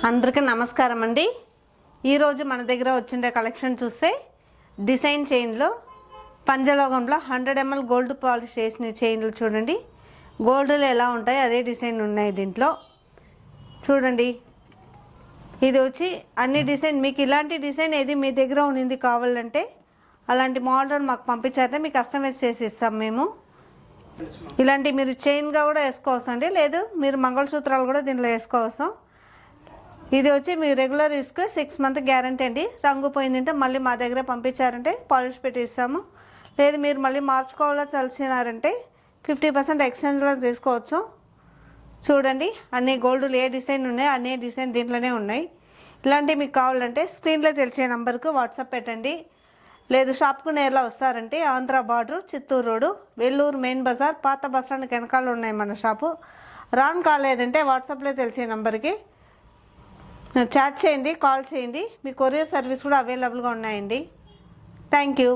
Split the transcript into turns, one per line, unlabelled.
అందరికీ నమస్కారం అండి. ఈరోజు మన దగ్గర వచ్చిండే కలెక్షన్ చూస్తే డిజైన్ చైన్లో పంజలోగంలో 100 ml గోల్డ్ పాలిష్ చేసిన చైన్లు చూడండి. గోల్డ్లో ఎలా ఉంటాయి అదే డిజైన్ ఉన్నాయి దీంట్లో చూడండి. ఇది వచ్చి అన్ని డిజైన్ మీకు ఇలాంటి డిజైన్ ఏది మీ దగ్గర ఉన్నది కావాలంటే అలాంటి మోడల్ మాకు పంపించారంటే మీకు కస్టమైజ్ చేసి ఇస్తాం మేము. ఇలాంటి మీరు చైన్గా కూడా వేసుకోవచ్చు అండి, లేదు మీరు మంగళసూత్రాలు కూడా దీంట్లో వేసుకోవచ్చు. ఇది వచ్చి మీ రెగ్యులర్ యూస్కి 6 month గ్యారంటీ అండి. రంగు పోయిందంటే మళ్ళీ మా దగ్గర పంపించారంటే పాలిష్ పెట్టి ఇస్తాము. లేదు మీరు మళ్ళీ మార్చుకోవాలో తెలిసినారంటే 50% ఎక్స్చేంజ్లో తీసుకోవచ్చు. చూడండి అన్ని గోల్డ్లు ఏ డిజైన్ ఉన్నాయి అన్ని డిజైన్ దీంట్లోనే ఉన్నాయి. ఇలాంటివి మీకు కావాలంటే స్క్రీన్లో తెలిసే నెంబర్కు వాట్సాప్ పెట్టండి. లేదు షాప్కు నేరులో వస్తారంటే Andhra border Chittoor road Vellore main బజార్ పాత బస్ స్టాండ్ వెనకాల ఉన్నాయి మన షాపు. రాంగ్ కాలేదంటే వాట్సాప్లో తెలిసే నెంబర్కి చాట్ చేయండి, కాల్ చేయండి. మీ కొరియర్ సర్వీస్ కూడా అవైలబుల్గా ఉన్నాయండి. Thank you.